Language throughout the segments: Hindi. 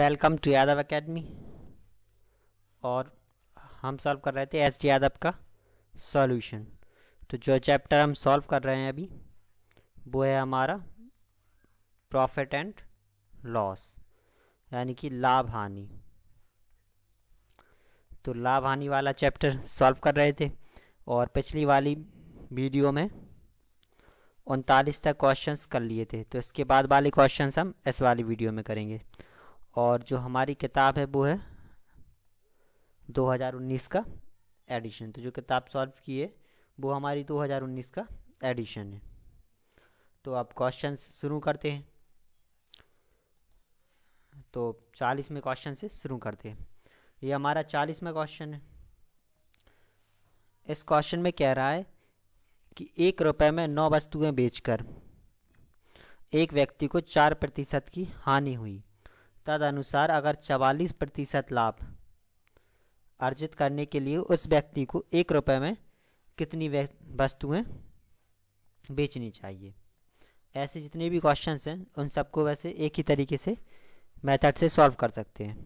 Welcome to Yadav academy. और हम सॉल्व कर रहे थे एस डी यादव का सॉल्यूशन। तो जो चैप्टर हम सॉल्व कर रहे हैं अभी वो है हमारा प्रॉफिट एंड लॉस, यानी कि लाभ हानि। तो लाभ हानि वाला चैप्टर सॉल्व कर रहे थे और पिछली वाली वीडियो में 39 तक क्वेश्चंस कर लिए थे। तो इसके बाद वाले क्वेश्चंस हम इस वाली वीडियो में करेंगे। और जो हमारी किताब है वो है 2019 का एडिशन। तो जो किताब सॉल्व की है वो हमारी 2019 का एडिशन है। तो अब क्वेश्चंस शुरू करते हैं। तो 40 में क्वेश्चन से शुरू करते हैं। ये हमारा 40 में क्वेश्चन है। इस क्वेश्चन में कह रहा है कि 1 रुपये में 9 वस्तुएं बेचकर एक व्यक्ति को 4% की हानि हुई। तदनुसार अगर 44% लाभ अर्जित करने के लिए उस व्यक्ति को 1 रुपये में कितनी वस्तुएं बेचनी चाहिए। ऐसे जितने भी क्वेश्चंस हैं उन सबको वैसे एक ही तरीके से मेथड से सॉल्व कर सकते हैं।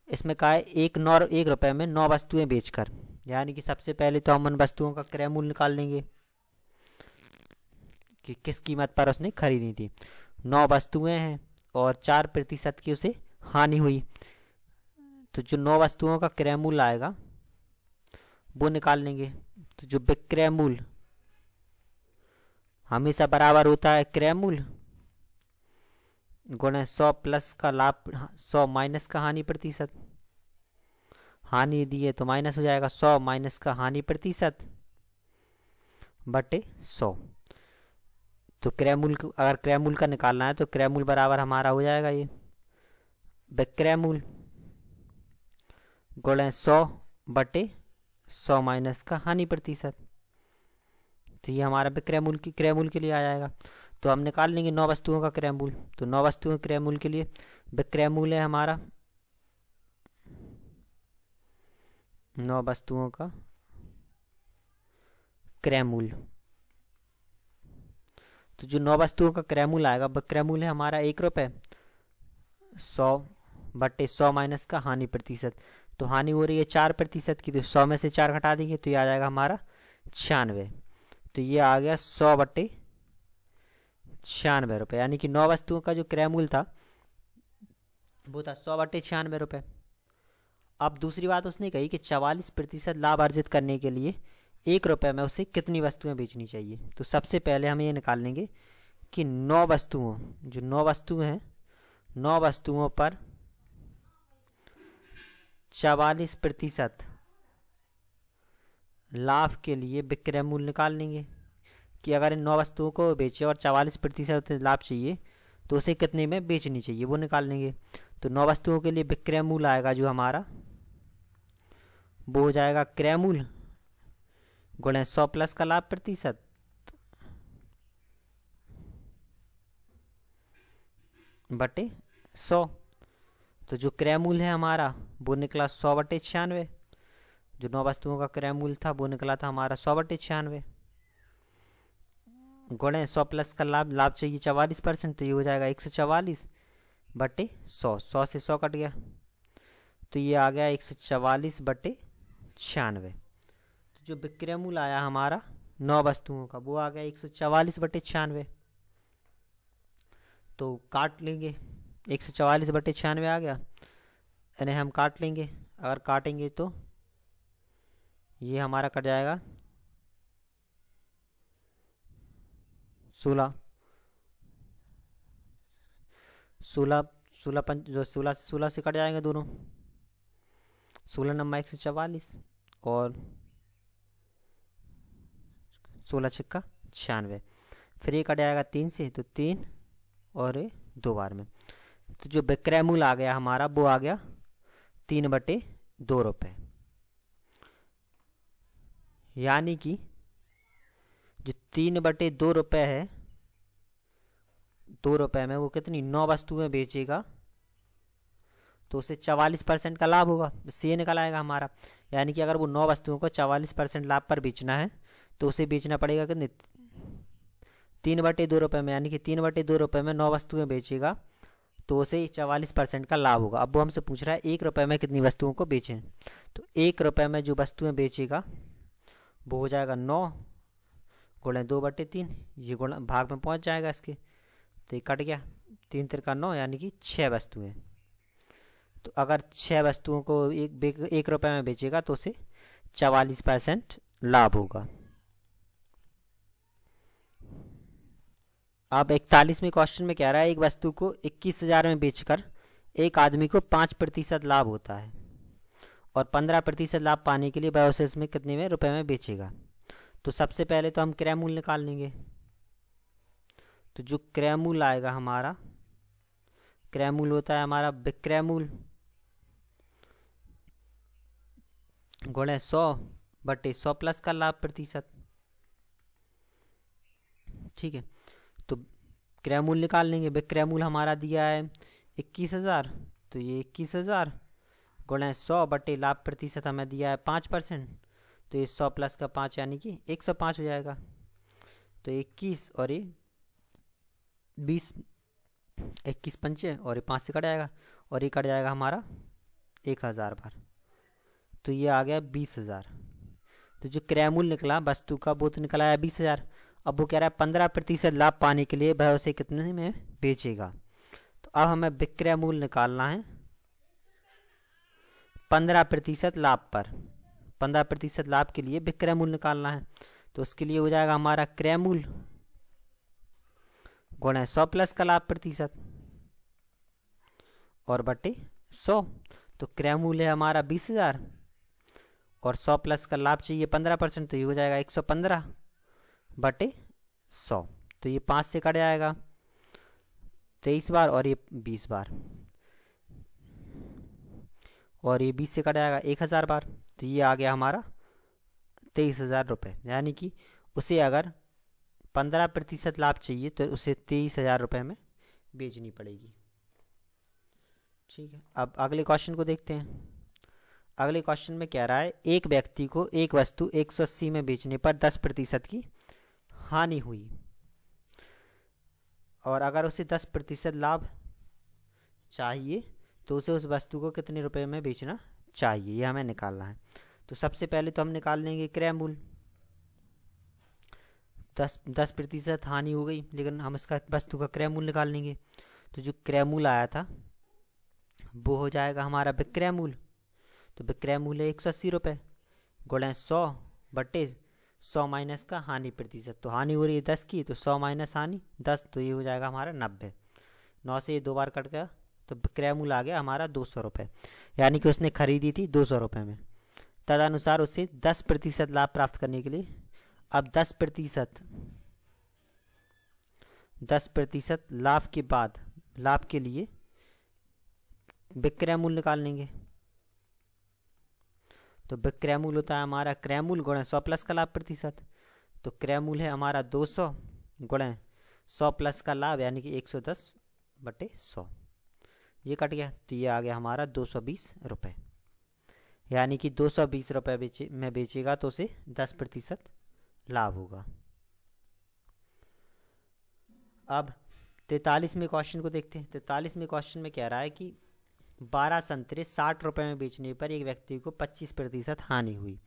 इसमें कहा है 1 रुपये में 9 वस्तुएं बेचकर, यानी कि सबसे पहले तो हम उन वस्तुओं का क्रय मूल्य निकाल लेंगे कि किस कीमत पर उसने खरीदी थी। 9 वस्तुएं हैं और 4% की उसे हानि हुई। तो जो 9 वस्तुओं का क्रय मूल्य आएगा वो निकाल लेंगे। तो जो विक्रय मूल्य हमेशा बराबर होता है क्रय मूल्य गुणे 100 प्लस का लाभ, 100 माइनस का हानि प्रतिशत। हानि दी है तो माइनस हो जाएगा 100 माइनस का हानि प्रतिशत बटे 100। तो क्रय मूल्य अगर क्रय मूल्य का निकालना है तो क्रय मूल्य बराबर हमारा हो जाएगा ये विक्रय मूल्य गुणे 100 बटे 100 माइनस का हानि प्रतिशत। तो ये हमारा विक्रय मूल्य क्रय मूल्य के लिए आ जाएगा। तो हम निकाल लेंगे 9 वस्तुओं का क्रय मूल्य। तो 9 वस्तुओं के क्रय मूल्य के लिए विक्रय मूल्य है हमारा 9 वस्तुओं का क्रय मूल्य। तो जो 9 वस्तुओं का क्रय मूल्य आएगा विक्रय मूल्य है हमारा 1 रुपये, 100 बटे 100 माइनस का हानि प्रतिशत। तो हानि हो रही है 4% की, तो 100 में से 4 घटा देंगे तो ये आ जाएगा हमारा 96। तो ये आ गया 100 बटे 96 रुपये, यानी कि 9 वस्तुओं का जो क्रय मूल्य था वो था 100 बटे 96 रुपये। अब दूसरी बात उसने कही कि 44% लाभ अर्जित करने के लिए 1 रुपये में उसे कितनी वस्तुएं बेचनी चाहिए। तो सबसे पहले हम ये निकाल लेंगे कि 9 वस्तुओं जो 9 वस्तुएं हैं 9 वस्तुओं पर 44% लाभ के लिए विक्रय मूल्य निकाल लेंगे कि अगर इन 9 वस्तुओं को बेचे और 44% लाभ चाहिए तो उसे कितने में बेचनी चाहिए वो निकाल लेंगे। तो 9 वस्तुओं के लिए विक्रय मूल्य आएगा जो हमारा वो हो जाएगा क्रय मूल्य गुणे 100 प्लस का लाभ प्रतिशत बटे 100। तो जो क्रय मूल्य है हमारा वो निकला 100 बटे 96। जो 9 वस्तुओं का क्रय मूल्य था वो निकला था हमारा 100 बटे 96 गुणे 100 प्लस का लाभ चाहिए 44%, तो ये हो जाएगा 144 बटे 100। 100 से 100 कट गया तो ये आ गया 144 बटे 96। तो जो विक्रय मूल्य आया हमारा 9 वस्तुओं का वो आ गया 144 बटे 96। तो काट लेंगे 144 बटे 96 आ गया, इन्हें हम काट लेंगे। अगर काटेंगे तो ये हमारा कट जाएगा 16 से कट जाएंगे दोनों। 16 नंबर 144 और 16 छक्का 96। फिर ये कट जाएगा 3 से, तो 3 और 2 बार में। तो जो विक्रय मूल्य आ गया हमारा वो आ गया 3 बटे 2 रुपये, यानी कि जो 3 बटे 2 रुपये है 2 रुपये में वो कितनी 9 वस्तुएं बेचेगा तो उसे 44% का लाभ होगा। इससे ये निकल आएगा हमारा, यानी कि अगर वो 9 वस्तुओं को 44% लाभ पर बेचना है तो उसे बेचना पड़ेगा कितने 3 बटे 2 रुपये में, यानी कि 3 बटे 2 रुपये में 9 वस्तुएं बेचेगा तो उसे 44% का लाभ होगा। अब वो हमसे पूछ रहा है 1 रुपये में कितनी वस्तुओं को बेचें। तो 1 रुपये में जो वस्तुएं बेचेगा वो हो जाएगा 9 गुणे 2/3, ये गुणा भाग में पहुंच जाएगा इसके, तो ये कट गया, 3 तिरका 9 यानी कि 6 वस्तुएं। तो अगर 6 वस्तुओं को 1 रुपये में बेचेगा तो उसे 44% लाभ होगा। अब 41वें क्वेश्चन में कह रहा है एक वस्तु को 21,000 में बेचकर एक आदमी को 5% लाभ होता है और 15% लाभ पाने के लिए वह उसे इसमें कितने में रुपए में बेचेगा। तो सबसे पहले तो हम क्रय मूल्य निकाल लेंगे। तो जो क्रय मूल्य आएगा हमारा, क्रय मूल्य होता है हमारा विक्रय मूल्य गुणे 100/100 प्लस का लाभ प्रतिशत। ठीक है, तो क्रय मूल्य निकाल लेंगे। विक्रय मूल्य हमारा दिया है 21,000, तो ये 21,000 गुणे 100 लाभ प्रतिशत हमें दिया है 5%, तो ये 100 प्लस का 5 यानी कि 105 हो जाएगा। तो 21 और ये 20, 21 पंचे और ये 5 से कट जाएगा और ये कट जाएगा हमारा 1000 बार, तो ये आ गया 20,000। तो जो क्रय मूल्य निकला वस्तु का वो तो निकला है 20,000। अब वो कह रहा है 15% लाभ पाने के लिए वह उसे कितने में बेचेगा। तो अब हमें विक्रय मूल्य निकालना है 15% लाभ पर। 15% लाभ के लिए विक्रय मूल्य निकालना है, तो उसके लिए हो जाएगा हमारा क्रय मूल्य गुणे 100 प्लस का लाभ प्रतिशत और बटे 100। तो क्रय मूल्य है हमारा 20,000 और 100 प्लस का लाभ चाहिए 15%, तो ये हो जाएगा 115/100। तो ये 5 से कट जाएगा 23 बार और ये 20 बार और ये 20 से कट जाएगा 1000 बार, तो ये आ गया हमारा 23,000 रुपये। यानी कि उसे अगर 15% लाभ चाहिए तो उसे 23,000 रुपये में बेचनी पड़ेगी। ठीक है, अब अगले क्वेश्चन को देखते हैं। अगले क्वेश्चन में कह रहा है एक व्यक्ति को एक वस्तु 180 में बेचने पर 10% की हानि हुई और अगर उसे 10% लाभ चाहिए तो उसे उस वस्तु को कितने रुपए में बेचना चाहिए, ये हमें निकालना है। तो सबसे पहले तो हम निकाल लेंगे क्रय मूल्य। 10% हानि हो गई, लेकिन हम इसका वस्तु का क्रय मूल्य निकाल लेंगे। तो जो क्रय मूल्य आया था वो हो जाएगा हमारा विक्रय मूल्य। तो विक्रय मूल्य 180 रुपये गुणे 100/100 माइनस का हानि प्रतिशत। तो हानि हो रही है 10 की, तो 100 माइनस हानि 10, तो ये हो जाएगा हमारा 90। 9 से ये 2 बार कट गया, तो विक्रय मूल्य आ गया हमारा 200 रुपये, यानी कि उसने खरीदी थी 200 रुपये में। तदनुसार उसे 10% लाभ प्राप्त करने के लिए अब 10% लाभ के बाद लाभ के लिए विक्रय मूल्य निकाल लेंगे। तो विक्रय मूल्य होता है हमारा क्रय मूल्य गुणे 100 प्लस का लाभ प्रतिशत। तो क्रय मूल्य है हमारा 200 गुणे 100 प्लस का लाभ यानी कि 110/100, ये कट गया, तो ये आ गया हमारा 220 रुपये। यानी कि 220 रुपये में बेचेगा तो उसे 10% लाभ होगा। अब 43वें क्वेश्चन को देखते हैं। 43वें क्वेश्चन में कह रहा है कि 12 संतरे 60 रुपये में बेचने पर एक व्यक्ति को 25% हानि हुई।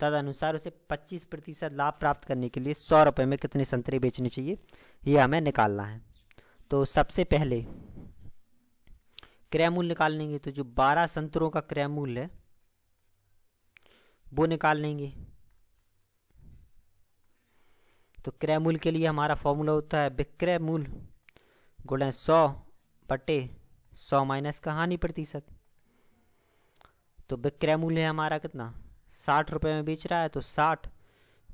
तदनुसार उसे 25% लाभ प्राप्त करने के लिए 100 रुपये में कितने संतरे बेचने चाहिए, ये हमें निकालना है। तो सबसे पहले क्रय मूल्य निकाल लेंगे। तो जो 12 संतरों का क्रय मूल्य है वो निकाल लेंगे। तो क्रय मूल्य के लिए हमारा फॉर्मूला होता है विक्रय मूल्य गुणे 100/100 माइनस का हानि प्रतिशत। तो विक्रय मूल्य है हमारा कितना, 60 रुपये में बेच रहा है, तो 60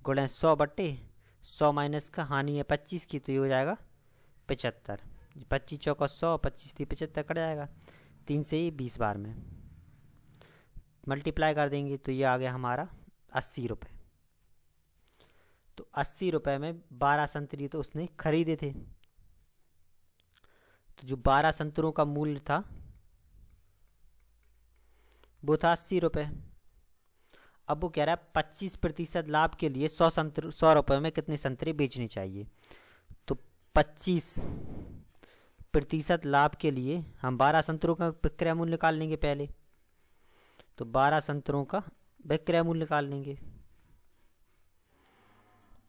गुणे 100/100 माइनस का हानि है 25 की, तो ये हो जाएगा 75। 25 चौका 100, 25 थी 75 कट जाएगा, 3 से ही 20 बार में मल्टीप्लाई कर देंगे, तो ये आ गया हमारा 80 रुपये। तो 80 रुपये में 12 संतरी तो उसने खरीदे थे। तो जो 12 संतरों का मूल्य था वो था 80 रुपये। अब वो कह रहा है 25% लाभ के लिए 100 रुपये में कितने संतरे बेचने चाहिए। तो प्रतिशत लाभ के लिए हम 12 संतरों का विक्रय मूल्य निकाल लेंगे पहले। तो 12 संतरों का विक्रय मूल्य निकाल लेंगे।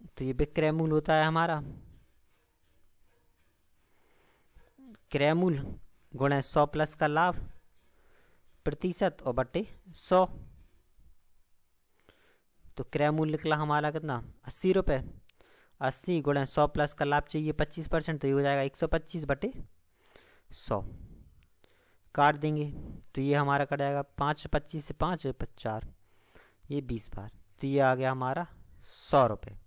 तो ये विक्रय मूल्य होता है हमारा क्रय मूल्य गुणा 100 प्लस का लाभ प्रतिशत और बटे 100। तो क्रय मूल्य निकला हमारा कितना 80 रुपये। 80 गुणा 100 प्लस का लाभ चाहिए 25%, तो ये हो जाएगा 125 बटे 100। काट देंगे तो ये हमारा कट जाएगा 5 25 से 5 4 ये 20 बार। तो ये आ गया हमारा 100 रुपये।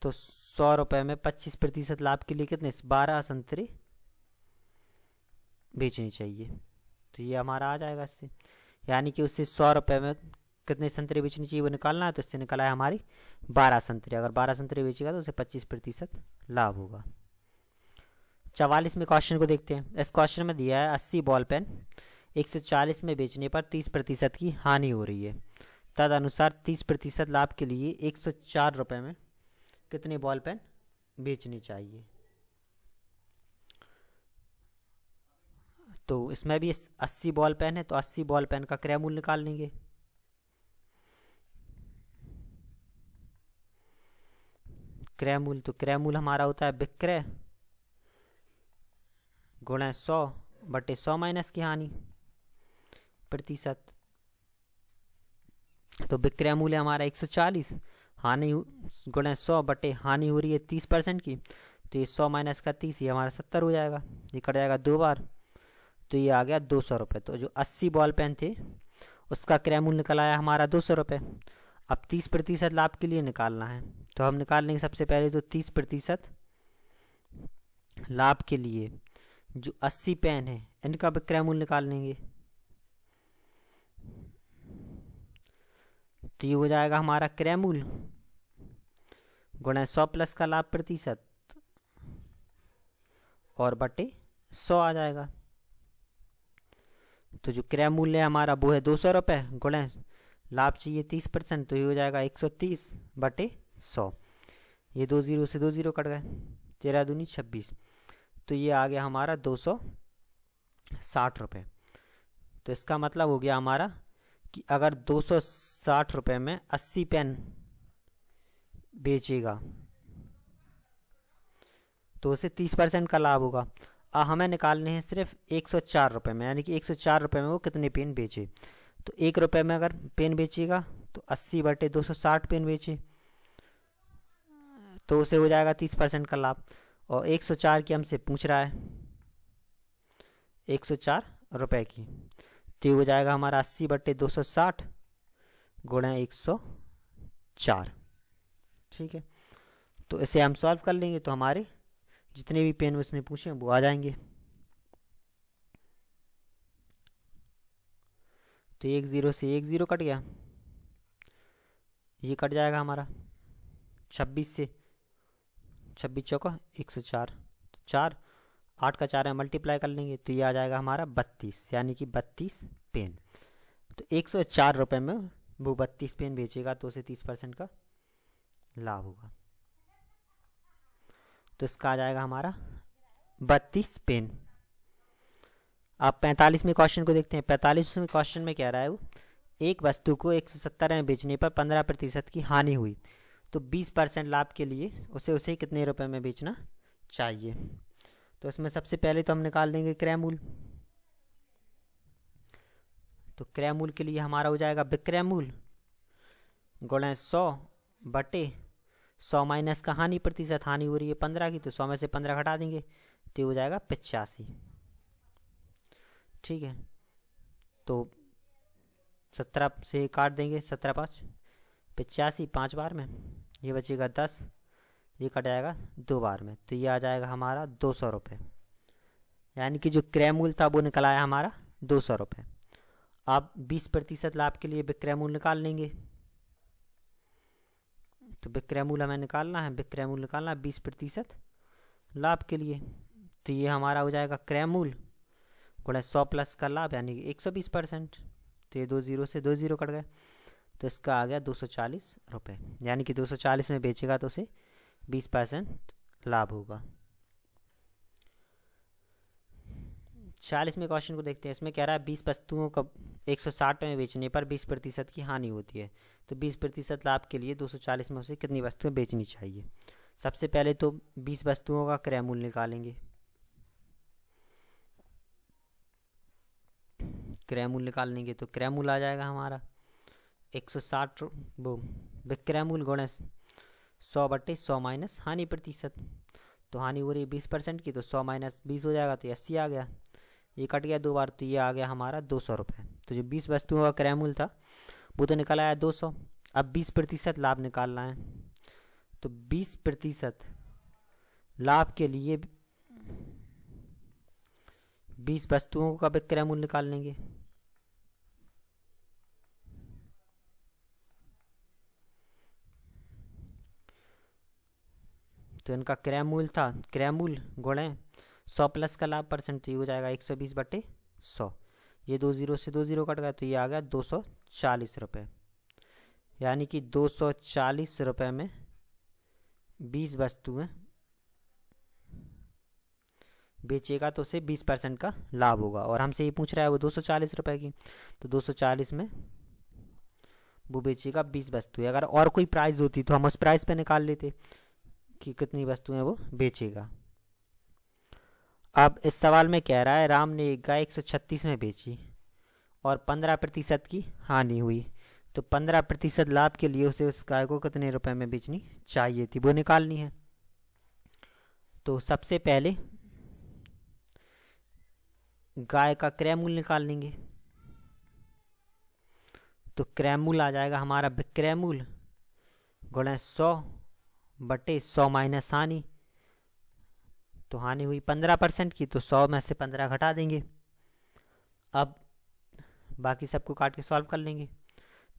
तो 100 रुपये में 25% लाभ के लिए कितने 12 संतरे बेचनी चाहिए। तो ये हमारा आ जाएगा इससे, यानी कि उससे 100 रुपये में कितने संतरे बेचनी चाहिए वो निकालना है। तो इससे निकला है हमारी 12 संतरे। अगर 12 संतरे बेचेगा तो उसे 25% लाभ होगा। 44वें क्वेश्चन को देखते हैं। इस क्वेश्चन में दिया है 80 बॉल पेन 140 में बेचने पर 30% की हानि हो रही है। तदनुसार 30% लाभ के लिए 104 रुपये में कितने बॉल पेन बेचने चाहिए। तो इसमें भी 80 बॉल पेन है, तो 80 बॉल पेन का क्रय मूल्य निकाल लेंगे। क्रय मूल्य, तो क्रय मूल्य हमारा होता है विक्रय गुणा 100 बटे 100 माइनस की हानि प्रतिशत। तो विक्रय मूल्य हमारा 140, हानि गुणा 100 बटे हानि हो रही है 30% की। तो ये 100 माइनस का 30, ये हमारा 70 हो जाएगा। ये कट जाएगा 2 बार, तो ये आ गया 200 रुपये। तो जो 80 बॉल पेन थे उसका क्रय मूल्य निकल आया हमारा 200 रुपये। अब 30% लाभ के लिए निकालना है, तो हम निकाल लेंगे सबसे पहले। तो 30% लाभ के लिए जो 80 पेन है इनका विक्रय मूल्य निकाल लेंगे। तो ये हो जाएगा हमारा क्रय मूल्य गुणा 100 प्लस का लाभ प्रतिशत और बटे 100 आ जाएगा। तो जो क्रय मूल्य है हमारा वो है 200 रुपये गुणा लाभ चाहिए 30%, तो ये हो जाएगा 130 बटे 100। ये 2 0 से 2 0 कट गए, 13 दूनी 26। तो ये आ गया हमारा 260 रुपये। तो इसका मतलब हो गया हमारा कि अगर 260 रुपये में 80 पेन बेचेगा तो उसे 30% का लाभ होगा। हमें निकालने हैं सिर्फ 104 रुपये में, यानी कि 104 रुपये में वो कितने पेन बेचे। तो 1 रुपये में अगर पेन बेचेगा तो 80 बटे 260 पेन बेचे, तो उसे हो जाएगा 30% का लाभ। और 104 की हमसे पूछ रहा है 104 रुपये की, तो हो जाएगा हमारा 80 बटे 260 गुणा 104। ठीक है, तो इसे हम सॉल्व कर लेंगे तो हमारे जितने भी पेन उसने पूछे वो आ जाएंगे। तो 1 0 से 1 0 कट गया, ये कट जाएगा हमारा 26 से, 26 चौका 104, 4 8 का 4 है मल्टीप्लाई कर लेंगे तो ये आ जाएगा हमारा 32, यानी कि 32 पेन। तो 104 रुपये में वो 32 पेन बेचेगा तो उसे 30% का लाभ होगा। तो इसका आ जाएगा हमारा 32 पेन। आप 45वें क्वेश्चन को देखते हैं। 45वें क्वेश्चन में कह रहा है वो एक वस्तु को 170 में बेचने पर 15% की हानि हुई, तो 20% लाभ के लिए उसे कितने रुपए में बेचना चाहिए। तो इसमें सबसे पहले तो हम निकाल लेंगे क्रय मूल्य। तो क्रय मूल्य के लिए हमारा हो जाएगा विक्रय मूल्य गुणा 100 बटे 100 माइनस का हानि प्रतिशत। हानि हो रही है 15 की, तो 100 में से 15 घटा देंगे तो हो जाएगा 85। ठीक है, तो 17 से काट देंगे, 17 5 85, 5 बार में ये बचेगा 10, ये कट जाएगा 2 बार में, तो ये आ जाएगा हमारा 200 रुपये। यानी कि जो क्रय मूल्य था वो निकल आया हमारा 200 रुपये। आप 20% लाभ के लिए विक्रय मूल्य निकाल लेंगे। तो विक्रय मूल्य हमें निकालना है, विक्रय मूल्य निकालना है 20% लाभ के लिए। तो ये हमारा हो जाएगा क्रय मूल्य गुणा 100 प्लस का लाभ, यानी कि 120%। तो ये 2 0 से 2 0 कट गए, तो इसका आ गया 240 रुपये। यानी कि 240 में बेचेगा तो उसे 20% लाभ होगा। 40वें क्वेश्चन को देखते हैं। इसमें कह रहा है 20 वस्तुओं का 160 में बेचने पर 20% की हानि होती है, तो 20% लाभ के लिए 240 में से कितनी वस्तुएं बेचनी चाहिए। सबसे पहले तो 20 वस्तुओं का क्रय मूल्य निकालेंगे। क्रय मूल्य निकालेंगे तो क्रय मूल्य आ जाएगा हमारा 160 वो विक्रय मूल्य गुणे 100/100 माइनस हानि प्रतिशत। तो हानि हो रही है 20% की, तो 100 माइनस 20 हो जाएगा, तो 80 आ गया। ये कट गया 2 बार, तो ये आ गया हमारा 200 रुपये। तो जो 20 वस्तुओं का क्रय मूल्य था वो तो निकल आया 200। अब 20% लाभ निकालना है, तो 20% लाभ के लिए 20 वस्तुओं का विक्रय मूल्य निकाल लेंगे। तो इनका क्रय मूल्य था, क्रय मूल्य गुणे 100 प्लस का लाभ परसेंट, तो ये हो जाएगा 120/100। ये 2 जीरो से 2 जीरो कट गया, तो ये आ गया 240 रुपये। यानी कि 240 रुपये में 20 वस्तुएं बेचेगा तो उसे 20% का लाभ होगा। और हमसे ये पूछ रहा है वो 240 रुपये की, तो 240 में वो बेचेगा 20 वस्तुएं। अगर और कोई प्राइस होती तो हम उस प्राइस पे निकाल लेते कि कितनी वस्तुएं वो बेचेगा। अब इस सवाल में कह रहा है राम ने एक गाय 136 में बेची और 15% की हानि हुई, तो 15% लाभ के लिए उसे उस गाय को कितने रुपए में बेचनी चाहिए थी, वो निकालनी है। तो सबसे पहले गाय का क्रय मूल्य निकाल लेंगे। तो क्रय मूल्य आ जाएगा हमारा विक्रय मूल्य गुणे 100/100 माइनस हानि। तो हानि हुई 15% की, तो 100 में से 15 घटा देंगे। अब बाकी सबको काट के सॉल्व कर लेंगे।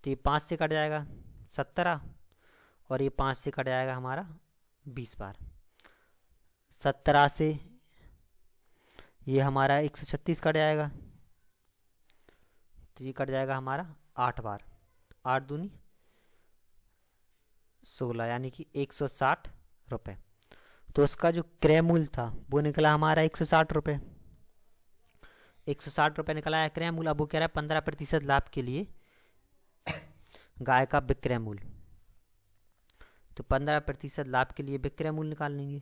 तो ये 5 से कट जाएगा 17, और ये 5 से कट जाएगा हमारा 20 बार। 17 से ये हमारा 136 कट जाएगा, तो ये कट जाएगा हमारा 8 बार। 8 दूनी 16, यानी कि 160 रुपये। तो उसका जो क्रय मूल्य था वो निकला हमारा 160 रुपये। 160 रुपये निकला है क्रय मूल्य। अब वो कह रहा है 15% लाभ के लिए गाय का विक्रय मूल्य, तो 15% लाभ के लिए विक्रय मूल्य निकाल लेंगे।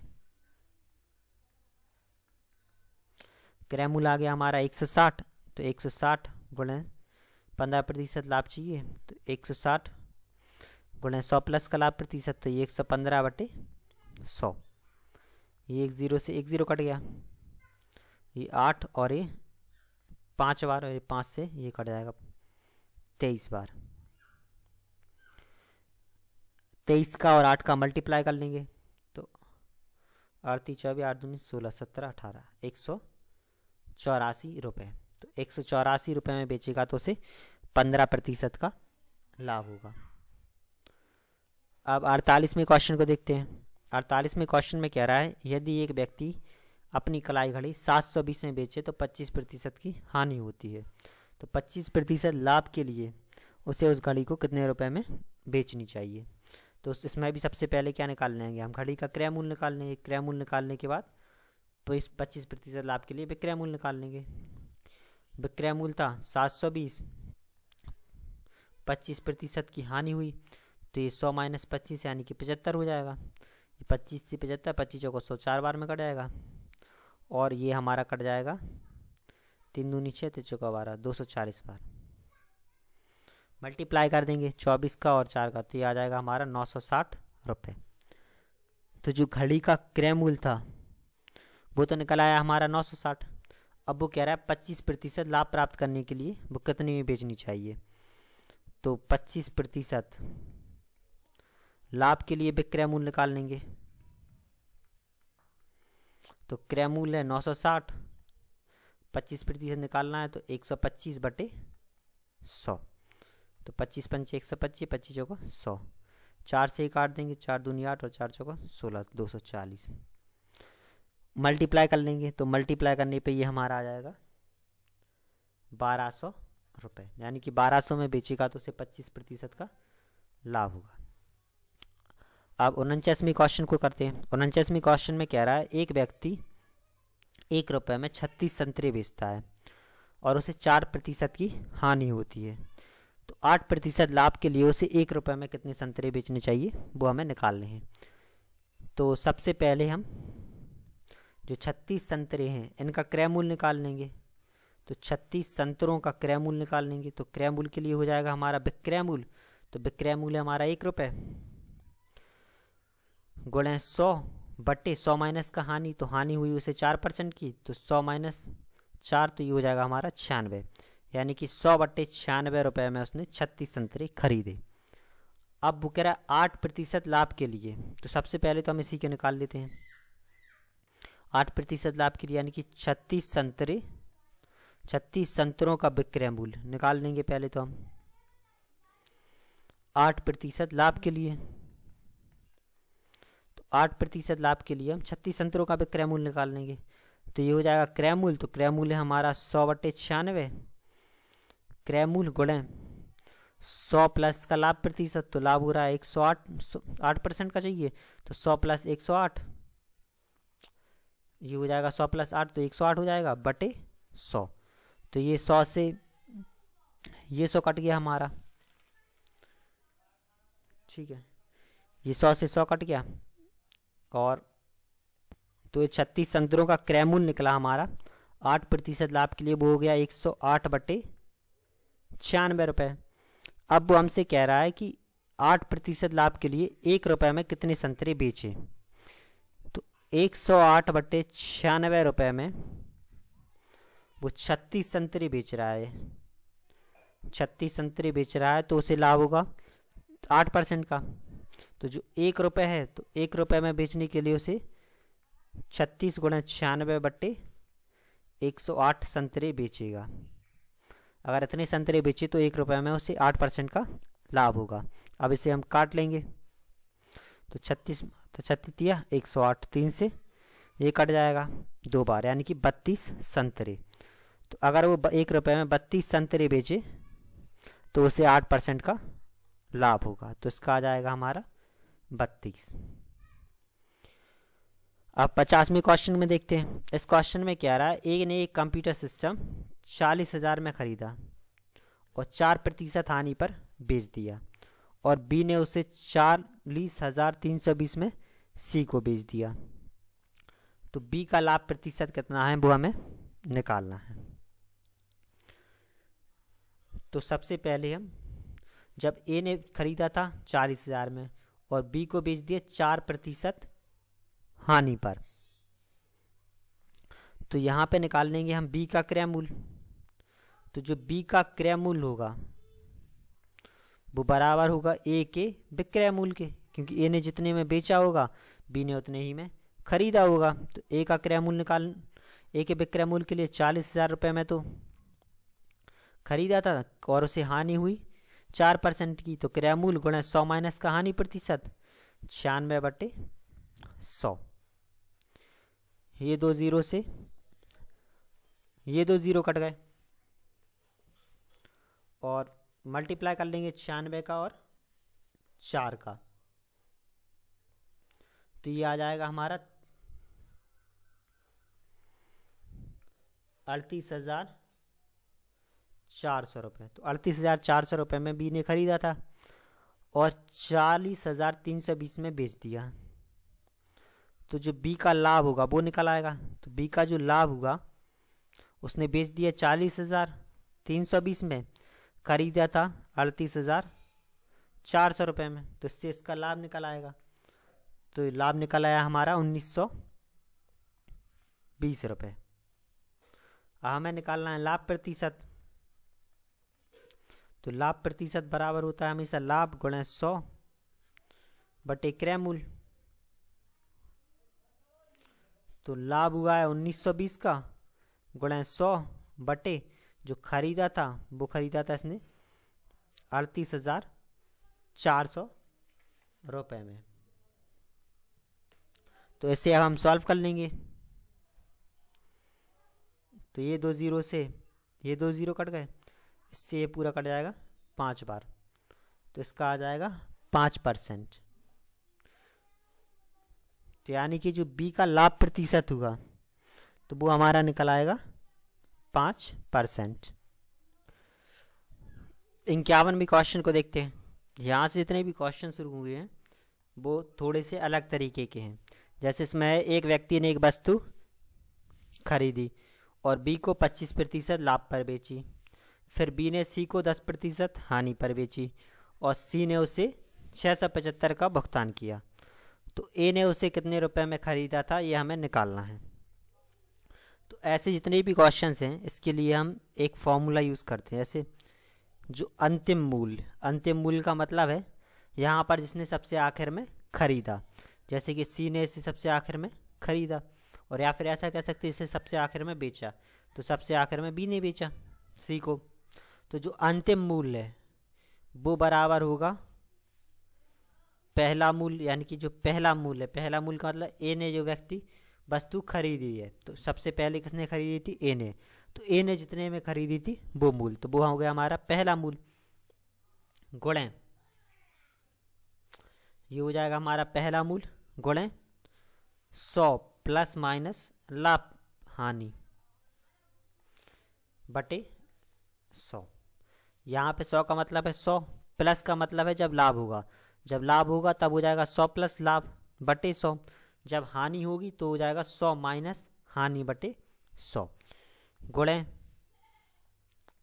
क्रय मूल्य आ गया हमारा 160, तो 160 गुणे 15% लाभ चाहिए, तो 160 गुणे 100 प्लस का लाभ प्रतिशत, तो ये 115/100। ये 1 जीरो से 1 जीरो कट गया, ये 8 और ये 5 बार, और ये 5 से ये कट जाएगा 23 बार। 23 का और 8 का मल्टीप्लाई कर लेंगे, तो 8 3 24 8 दूनी 16 17 18 184 रुपये। तो 184 रुपये में बेचेगा तो उसे 15% का लाभ होगा। अब 48वें क्वेश्चन को देखते हैं। 48वें क्वेश्चन में कह रहा है यदि एक व्यक्ति अपनी कलाई घड़ी 720 में बेचे तो 25% की हानि होती है, तो 25% लाभ के लिए उसे उस घड़ी को कितने रुपए में बेचनी चाहिए। तो इसमें भी सबसे पहले क्या निकाल लेंगे हम, घड़ी का क्रय मूल्य निकाल लेंगे। क्रय मूल्य निकालने के बाद तो इस 25% लाभ के लिए विक्रय मूल्य निकाल लेंगे। विक्रय मूल्य था 720, 25% की हानि हुई, तो ये 100 माइनस 25 यानी कि 75 हो जाएगा। ये 25 से 75, 25 चौको 100 4 बार में कट जाएगा, और ये हमारा कट जाएगा 3 दूनी 6 3 चौका 12 240 बार। मल्टीप्लाई कर देंगे 24 का और 4 का, तो ये आ जाएगा हमारा 960 रुपये। तो जो घड़ी का क्रय मूल्य था वो तो निकल आया हमारा 960। अब वो कह रहा है 25% लाभ प्राप्त करने के लिए वो कितने में बेचनी चाहिए। तो 25% लाभ के लिए विक्रय मूल्य निकाल लेंगे। तो क्रय मूल्य है 960, 25% निकालना है तो 125/100, तो 25 पंचे 125, 25 चौको 100, 4 से काट देंगे, 4 दूनी 8 और 4 चौको 16 240। मल्टीप्लाई कर लेंगे, तो मल्टीप्लाई करने पे ये हमारा आ जाएगा 1200 रुपये, यानी कि 1200 में बेचेगा तो उसे 25% का लाभ होगा। अब 49वें क्वेश्चन को करते हैं। 49वें क्वेश्चन में कह रहा है एक व्यक्ति 1 रुपये में 36 संतरे बेचता है और उसे 4% की हानि होती है, तो 8% लाभ के लिए उसे 1 रुपये में कितने संतरे बेचने चाहिए वो हमें निकालने हैं। तो सबसे पहले हम जो 36 संतरे हैं इनका क्रय मूल्य निकाल लेंगे। तो 36 संतरों का क्रय मूल्य निकाल लेंगे, तो क्रय मूल्य के लिए हो जाएगा हमारा विक्रय मूल्य, तो विक्रय मूल्य हमारा 1 रुपये गुणे 100 बटे 100 माइनस का हानि, तो हानि हुई उसे 4% की, तो 100 माइनस 4 तो ये हो जाएगा हमारा 96, यानी कि 100 बटे 96 रुपये में उसने 36 संतरे खरीदे। अब वो कह रहा है 8% लाभ के लिए, तो सबसे पहले तो हम इसी के निकाल लेते हैं। 8% लाभ के लिए यानी कि 36 संतरों का विक्रय मूल्य निकाल लेंगे पहले तो हम 8% लाभ के लिए। तो 8% लाभ के लिए हम 36 संतरों का विक्रय मूल्य निकाल लेंगे, तो ये हो जाएगा क्रय मूल्य, तो क्रय मूल्य हमारा 100 बटे 96 क्रय मूल्य गुणे 100 प्लस का लाभ प्रतिशत, तो लाभ हो रहा है 108, 8% का चाहिए, तो 100 प्लस 108 ये हो जाएगा 100 प्लस 8 तो 108 हो जाएगा बटे 100, तो ये 100 से ये 100 कट गया हमारा, ठीक है, ये 100 से 100 कट गया, और तो ये 36 संतरों का क्रय मूल्य निकला हमारा 8% लाभ के लिए वो हो गया 108 बटे 96 रुपये। अब वो हमसे कह रहा है कि 8% लाभ के लिए 1 रुपये में कितने संतरे बेचे, तो 108 बटे 96 रुपये में वो 36 संतरे बेच रहा है, 36 संतरे बेच रहा है, तो उसे लाभ होगा 8% का, तो जो 1 रुपये है तो 1 रुपये में बेचने के लिए उसे 36 गुणा 96 बट्टे 108 संतरे बेचेगा। अगर इतने संतरे बेचे तो 1 रुपये में उसे 8% का लाभ होगा। अब इसे हम काट लेंगे, तो 36 दिया 108, 3 से ये कट जाएगा 2 बार, यानी कि 32 संतरे। तो अगर वो 1 रुपये में 32 संतरे बेचे तो उसे 8% का लाभ होगा, तो इसका आ जाएगा हमारा 32। अब 50वें क्वेश्चन में देखते हैं। इस क्वेश्चन में क्या रहा है, ए ने एक कंप्यूटर सिस्टम 40,000 में खरीदा और 4% हानि पर बेच दिया, और बी ने उसे 40,320 में सी को बेच दिया। तो बी का लाभ प्रतिशत कितना है वो हमें निकालना है। तो सबसे पहले हम जब ए ने खरीदा था 40,000 में और बी को बेच दिया 4% हानि पर, तो यहाँ पे निकाल लेंगे हम बी का क्रय मूल्य। तो जो बी का क्रय मूल्य होगा वो बराबर होगा ए के विक्रय मूल्य के, क्योंकि ए ने जितने में बेचा होगा बी ने उतने ही में खरीदा होगा। तो ए का क्रय मूल्य निकाल, ए के विक्रय मूल्य के लिए 40,000 रुपये में तो खरीदा था और उसे हानि हुई 4% की, तो क्रय मूल्य गुणा 100 माइनस का हानि प्रतिशत 96 बटे 100। ये 2 जीरो से ये 2 जीरो कट गए और मल्टीप्लाई कर लेंगे 96 का और 4 का, तो ये आ जाएगा हमारा 38,400 रुपये। तो 38,400 रुपये में बी ने खरीदा था और 40,320 में बेच दिया। तो जो बी का लाभ होगा वो निकल आएगा। तो बी का जो लाभ होगा, उसने बेच दिया 40,320 में, खरीदा था 38,400 रुपये में, तो इससे इसका लाभ निकल आएगा। तो लाभ निकल आया हमारा 1920 रुपये। हमें निकालना है लाभ प्रतिशत। तो लाभ प्रतिशत बराबर होता है हमेशा लाभ गुणा 100 बटे क्रय मूल्य। तो लाभ हुआ है 1920 का गुणा 100 बटे जो खरीदा था, वो खरीदा था इसने 38,400 रुपये में। तो इसे अब हम सॉल्व कर लेंगे। तो ये 2 जीरो से ये 2 जीरो कट गए, इससे ये पूरा कट जाएगा 5 बार, तो इसका आ जाएगा 5%। तो यानी कि जो बी का लाभ प्रतिशत होगा, तो वो हमारा निकल आएगा 5%। 51वें क्वेश्चन को देखते हैं। यहाँ से जितने भी क्वेश्चन शुरू हुए हैं वो थोड़े से अलग तरीके के हैं। जैसे इसमें एक व्यक्ति ने एक वस्तु खरीदी और बी को 25% लाभ पर बेची, फिर बी ने सी को 10% हानि पर बेची और सी ने उसे 675 का भुगतान किया। तो ए ने उसे कितने रुपए में ख़रीदा था, ये हमें निकालना है। तो ऐसे जितने भी क्वेश्चंस हैं इसके लिए हम एक फॉर्मूला यूज़ करते हैं। जैसे जो अंतिम मूल्य का मतलब है यहाँ पर जिसने सबसे आखिर में ख़रीदा, जैसे कि सी ने इसे सबसे आखिर में ख़रीदा, और या फिर ऐसा कह सकते हैं इसे सबसे आखिर में बेचा, तो सबसे आखिर में बी ने बेचा सी को। तो जो अंतिम मूल्य है वो बराबर होगा पहला मूल्य, यानी कि जो पहला मूल्य का मतलब ए ने जो व्यक्ति वस्तु खरीदी है, तो सबसे पहले किसने खरीदी थी, ए ने, तो ए ने जितने में खरीदी थी वो मूल्य, तो वो हो गया हमारा पहला मूल्य, गुणे ये हो जाएगा हमारा पहला मूल्य गुणे 100 प्लस माइनस लाभ हानि बटे 100। यहाँ पे 100 का मतलब है 100, प्लस का मतलब है जब लाभ होगा तब हो जाएगा 100 प्लस लाभ बटे 100। जब हानि होगी तो हो जाएगा 100 माइनस हानि बटे 100 गुणे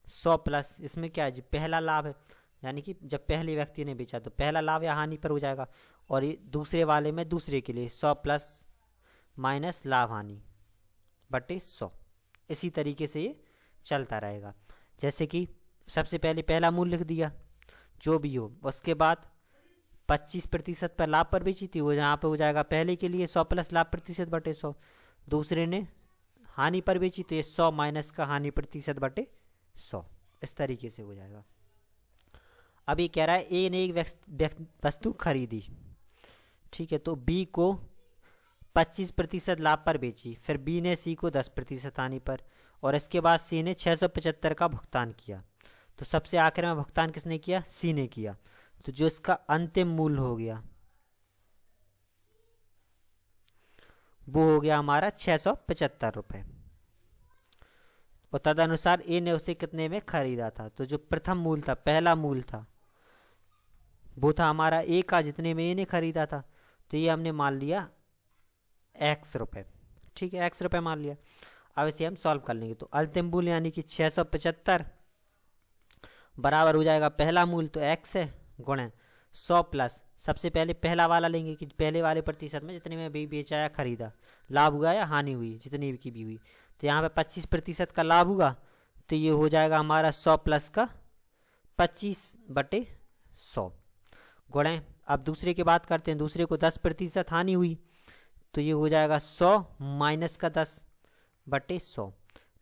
100 प्लस, इसमें क्या है जी पहला लाभ है, यानी कि जब पहले व्यक्ति ने बेचा तो पहला लाभ या हानि पर हो जाएगा, और ये दूसरे वाले में दूसरे के लिए 100 प्लस माइनस लाभ हानि बटे 100। इसी तरीके से ये चलता रहेगा। जैसे कि सबसे पहले पहला मूल्य लिख दिया जो भी हो, उसके बाद 25% पर लाभ पर बेची थी, वो यहाँ पे हो जाएगा पहले के लिए 100 प्लस लाभ प्रतिशत बटे 100, दूसरे ने हानि पर बेची तो ये 100 माइनस का हानि प्रतिशत बटे 100, इस तरीके से हो जाएगा। अब ये कह रहा है ए ने एक वस्तु खरीदी, ठीक है, तो बी को 25% लाभ पर बेची, फिर बी ने सी को 10% हानि पर, और इसके बाद सी ने 675 का भुगतान किया। तो सबसे आखिर में भुगतान किसने किया, सी ने किया। तो जो इसका अंतिम मूल्य हो गया वो हो गया हमारा 675 रुपये, और तदनुसार ए ने उसे कितने में खरीदा था। तो जो प्रथम मूल्य था, पहला मूल्य था, वो था हमारा ए का, जितने में ए ने खरीदा था, तो ये हमने मान लिया x रुपये, ठीक है, x रुपये मान लिया। अब इसे हम सॉल्व कर लेंगे। तो अंतिम मूल्य यानी कि 675 बराबर हो जाएगा पहला मूल्य तो x है गुणे 100 प्लस, सबसे पहले पहला वाला लेंगे कि पहले वाले प्रतिशत में जितने में भी बेचा या खरीदा, लाभ हुआ या हानि हुई, जितनी की भी हुई, तो यहाँ पे 25% का लाभ हुआ, तो ये हो जाएगा हमारा 100 प्लस का 25 बटे 100 गुणे। अब दूसरे की बात करते हैं, दूसरे को 10% हानि हुई, तो ये हो जाएगा 100 माइनस का 10 बटे 100।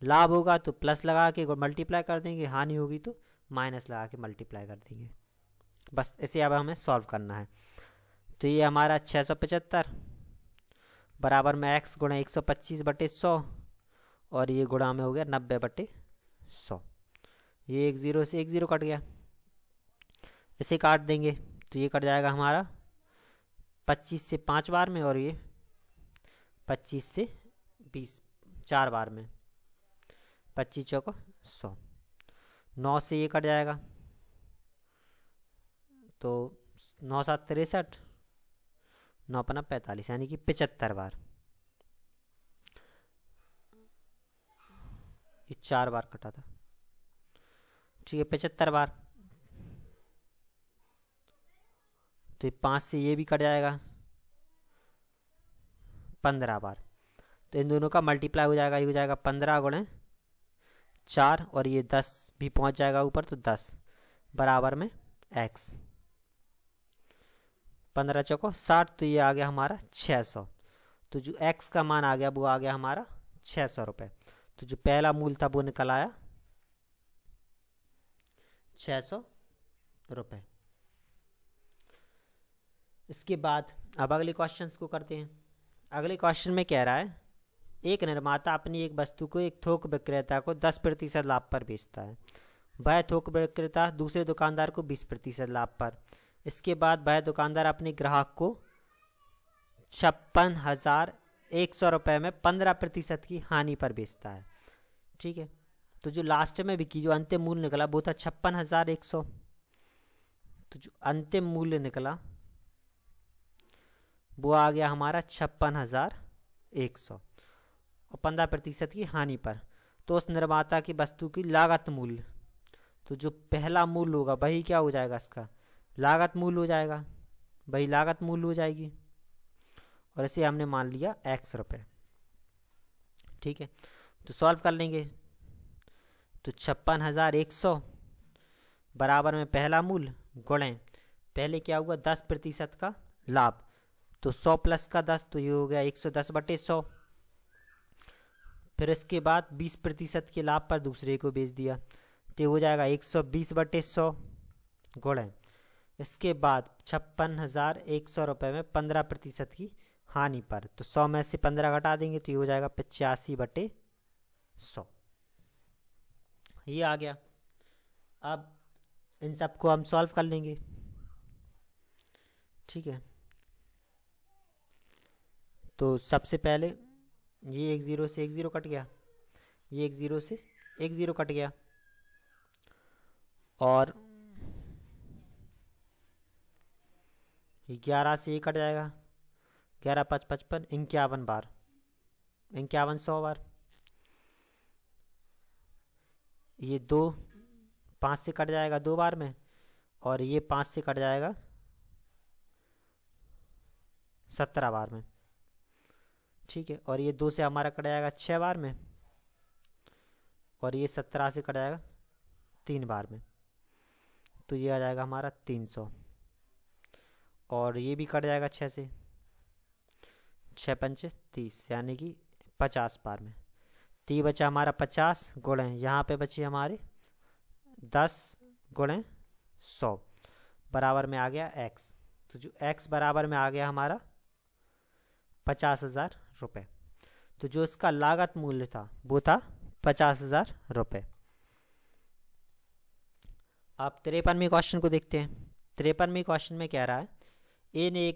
लाभ होगा तो प्लस लगा के मल्टीप्लाई कर देंगे, हानि होगी तो माइनस लगा के मल्टीप्लाई कर देंगे। बस इसे अब हमें सॉल्व करना है। तो ये हमारा 675 बराबर में x गुणा 125 बटे 100, और ये गुणा में हो गया 90 बटे 100। ये एक ज़ीरो से एक ज़ीरो कट गया, इसे काट देंगे तो ये कट जाएगा हमारा 25 से 5 बार में, और ये 25 से 20 4 बार में, 25 चौको 100, 9 से ये कट जाएगा तो 9 7 63, 9 5 45, यानी कि 75 बार, ये 4 बार कटा था, ठीक है, 75 बार। तो 5 से ये भी कट जाएगा 15 बार, तो इन दोनों का मल्टीप्लाई हो जाएगा, ये हो जाएगा 15 गुणे 4, और ये 10 भी पहुंच जाएगा ऊपर, तो 10 बराबर में x, 15 चौको 60, तो ये आ गया हमारा 600। तो जो x का मान आ गया वो आ गया हमारा 600 रुपये। तो जो पहला मूल्य था वो निकल आया 600 रुपये। इसके बाद अब अगले क्वेश्चंस को करते हैं। अगले क्वेश्चन में कह रहा है एक निर्माता अपनी एक वस्तु को एक थोक विक्रेता को 10% लाभ पर बेचता है। वह थोक विक्रेता दूसरे दुकानदार को 20% लाभ पर। इसके बाद वह दुकानदार अपने ग्राहक को 56,000 100 रुपये में 15% की हानि पर बेचता है। ठीक है, तो जो लास्ट में बिकी, जो अंतिम मूल्य निकला वो था 56,100। तो जो अंतिम मूल्य निकला वो आ गया हमारा 56,100 और 15% की हानि पर। तो उस निर्माता की वस्तु की लागत मूल्य, तो जो पहला मूल्य होगा वही क्या हो जाएगा, इसका लागत मूल्य हो जाएगा, वही लागत मूल्य हो जाएगी, और इसे हमने मान लिया x रुपये। ठीक है, तो सॉल्व कर लेंगे। तो 56,100 बराबर में पहला मूल्य गुणे पहले क्या हुआ 10% का लाभ, तो 100 प्लस का 10, तो ये हो गया 110/100। फिर इसके बाद 20% के लाभ पर दूसरे को बेच दिया, तो हो जाएगा 120/100 गुणे इसके बाद 56,100 रुपये में 15% की हानि पर, तो 100 में से 15 घटा देंगे तो ये हो जाएगा 85/100। ये आ गया। अब इन सबको हम सॉल्व कर लेंगे। ठीक है, तो सबसे पहले ये 1 0 से 1 0 कट गया, ये 1 0 से 1 0 कट गया, और 11 से 1 कट जाएगा, 11 5 55, 51 बार, 5100 बार। ये 2 5 से कट जाएगा 2 बार में, और ये 5 से कट जाएगा 17 बार में। ठीक है, और ये 2 से हमारा कट जाएगा 6 बार में, और ये 17 से कट जाएगा 3 बार में, तो ये आ जाएगा हमारा 300। और ये भी कट जाएगा 6 से, 6 पंचे 30, यानी कि 50 बार में। तो ये बचा हमारा 50 गुणे, यहाँ पे बचे हमारे 10 गुणे 100 बराबर में आ गया x। तो जो x बराबर में आ गया हमारा 50,000 रुपये। तो जो इसका लागत मूल्य था वो था 50,000 रुपये। आप 53वें क्वेश्चन को देखते हैं। 53वें क्वेश्चन में कह रहा है ए ने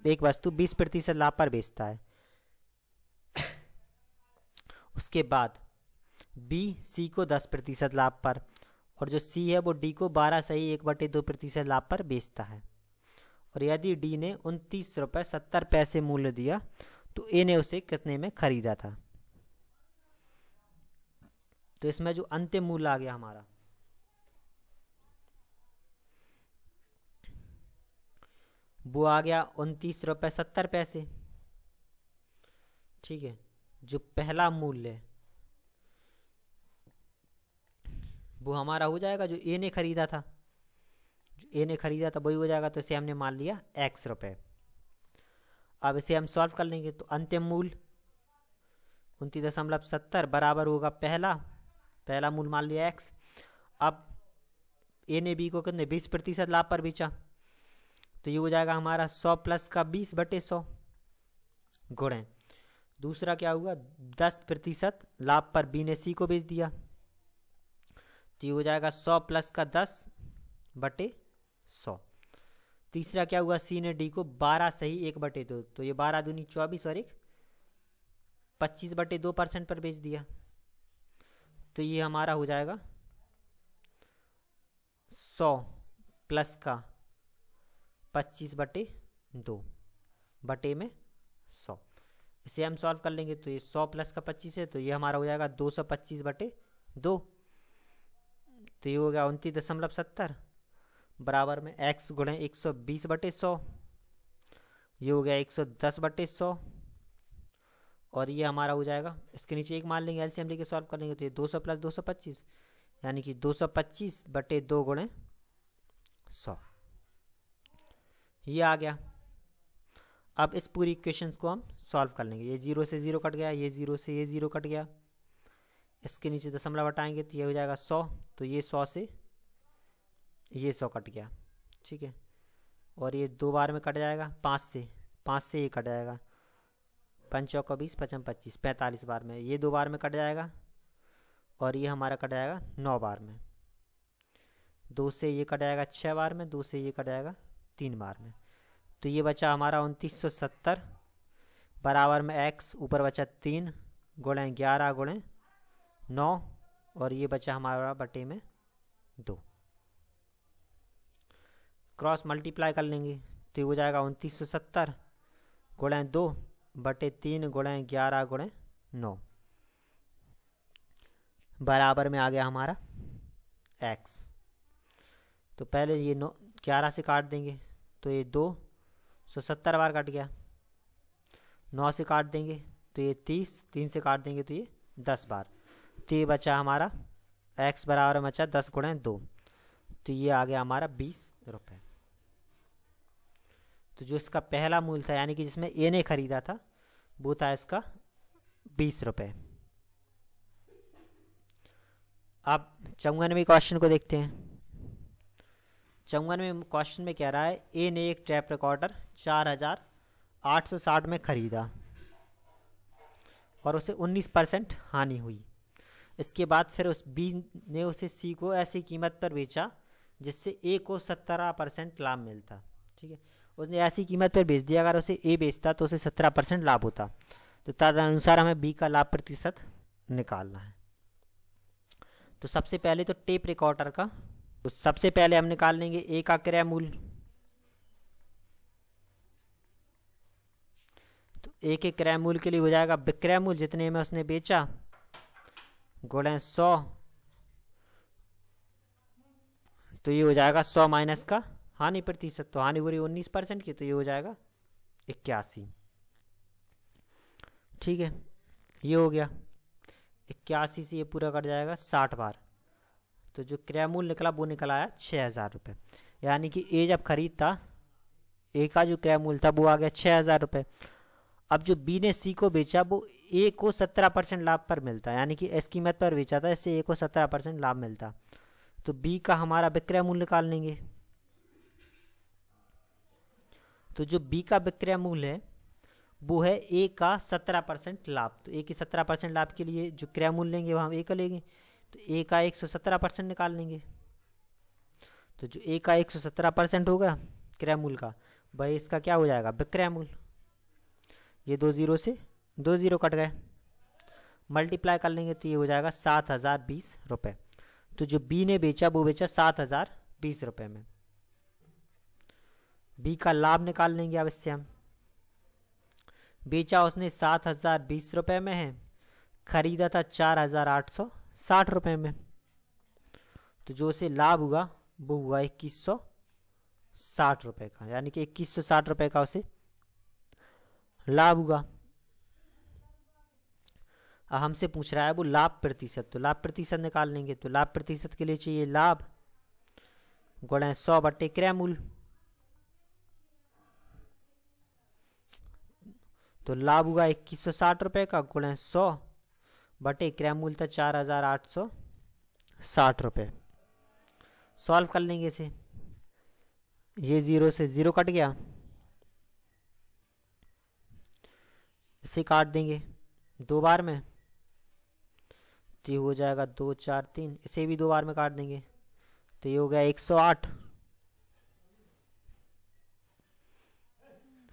एक वस्तु 20% लाभ पर बेचता है। उसके बाद बी सी को 10% लाभ पर, और जो सी है वो डी को 12.1/2% लाभ पर बेचता है। और यदि डी ने 29.70 रुपये मूल्य दिया तो ए ने उसे कितने में खरीदा था। तो इसमें जो अंतिम मूल्य आ गया हमारा, वो आ गया 29.70 रुपये। ठीक है, जो पहला मूल्य है वो हमारा हो जाएगा जो ए ने खरीदा था, जो ए ने खरीदा था वही हो जाएगा, तो इसे हमने मान लिया x रुपये। अब इसे हम सॉल्व कर लेंगे, तो अंतिम मूल्य 29.70 बराबर होगा पहला मूल्य मान लिया x। अब ए ने बी को कितने 20% लाभ पर बेचा, तो ये हो जाएगा हमारा 100 प्लस का 20/100 गुणे दूसरा क्या हुआ 10% लाभ पर बी ने सी को बेच दिया, तो ये हो जाएगा 100 प्लस का 10/100। तीसरा क्या हुआ सी ने डी को 12.1/2, तो ये 12 दूनी 24 और 1 25/2% पर बेच दिया, तो ये हमारा हो जाएगा 100 प्लस का 25/2 बटे में 100। इसे हम सॉल्व कर लेंगे, तो ये 100 प्लस का 25 है, तो ये हमारा हो जाएगा 225/2, तो ये हो गया 29.70 बराबर में x गुणे 120/100, ये हो गया 110/100, और ये हमारा हो जाएगा इसके नीचे एक मान लेंगे, एलसीएम लेके सॉल्व कर लेंगे, तो ये 200 प्लस 225 यानी कि 225/2 गुणे 100, ये आ गया। अब इस पूरी इक्वेशंस को हम सॉल्व कर लेंगे। ये 0 से 0 कट गया, ये 0 से ये 0 कट गया, इसके नीचे दशमलव हटाएंगे तो ये हो जाएगा 100, तो ये 100 से ये 100 कट गया। ठीक है, और ये 2 बार में कट जाएगा, 5 से ये कट जाएगा, 5 चौका 20 55 25 45 बार में, ये 2 बार में कट जाएगा, और ये हमारा कट जाएगा 9 बार में, 2 से ये कट जाएगा 6 बार में, 2 से ये कट जाएगा 3 बार में, तो ये बचा हमारा 2970 बराबर में x ऊपर बचा 3 गुणे 11 गुणे 9 और ये बचा हमारा बटे में 2। क्रॉस मल्टीप्लाई कर लेंगे तो हो जाएगा 2970 गुणे 2 बटे 3 गुणे 11 गुणे 9 बराबर में आ गया हमारा x। तो पहले ये 11 से काट देंगे तो ये 270 बार कट गया। 9 से काट देंगे तो ये 30, 3 से काट देंगे तो ये 10 बार। तो ये बचा हमारा x बराबर बचा 10 गुणे 2, तो ये आ गया हमारा 20 रुपये। तो जो इसका पहला मूल था यानी कि जिसमें ए ने खरीदा था वो था इसका 20 रुपये। अब 54वें क्वेश्चन को देखते हैं। 54वें क्वेश्चन में कह रहा है ए ने एक टेप रिकॉर्डर 4860 में खरीदा और उसे 19% हानि हुई। इसके बाद फिर उस बी ने उसे सी को ऐसी कीमत पर बेचा जिससे ए को 17% लाभ मिलता। ठीक है, उसने ऐसी कीमत पर बेच दिया, अगर उसे ए बेचता तो उसे 17% लाभ होता। तो तदनुसार हमें बी का लाभ प्रतिशत निकालना है। तो सबसे पहले तो टेप रिकॉर्डर का, तो सबसे पहले हम निकाल लेंगे ए का क्रय मूल्य। तो ए के क्रय मूल्य के लिए हो जाएगा विक्रय मूल्य जितने में उसने बेचा गुणे 100, तो ये हो जाएगा 100 माइनस का हानि प्रतिशत। तो हानि हो रही 19% की, तो ये हो जाएगा 81। ठीक है, ये हो गया 81 से ये पूरा कट जाएगा 60 बार। तो जो क्रय मूल्य निकला वो निकला आया 6000 रुपये। यानी कि ए जब खरीदता ए का जो क्रय मूल्य था वो आ गया 6000 रुपये। अब जो बी ने सी को बेचा वो ए को 17% लाभ पर मिलता है, यानी कि इस कीमत पर बेचा था, इससे ए को 17% लाभ मिलता। तो बी का हमारा विक्रय मूल्य निकाल लेंगे। तो जो बी का विक्रय मूल्य है वो है ए का 17% लाभ। तो ए की 17% लाभ के लिए जो क्रय मूल्य लेंगे वह हम ए का लेंगे, तो ए का 117% निकाल लेंगे। तो जो ए का 117% होगा क्रय मूल्य का, वही इसका क्या हो जाएगा विक्रय मूल्य। ये 2 जीरो से 2 जीरो कट गए, मल्टीप्लाई कर लेंगे तो ये हो जाएगा 7020 रुपये। तो जो बी ने बेचा वो बेचा 7020 रुपये में। बी का लाभ निकाल लेंगे अब इससे हम। बेचा उसने 7020 रुपये में है, खरीदा था 4860 रुपये में। तो जो उसे लाभ हुआ वो हुआ 2160 रुपये का, यानी कि 2160 रुपये का उसे लाभ हुआ। अब हमसे पूछ रहा है वो लाभ प्रतिशत, तो लाभ प्रतिशत निकाल लेंगे। तो लाभ प्रतिशत के लिए चाहिए लाभ गुणे 100 बटे क्रय मूल्य। तो लाभ हुआ 2160 रुपये का गुणे 100 बटे क्रय मूल्य था 4860 रुपये। सॉल्व कर लेंगे इसे, ये 0 से 0 कट गया, इसे काट देंगे 2 बार में तो ये हो जाएगा 2 4 3। इसे भी 2 बार में काट देंगे तो ये हो गया 108।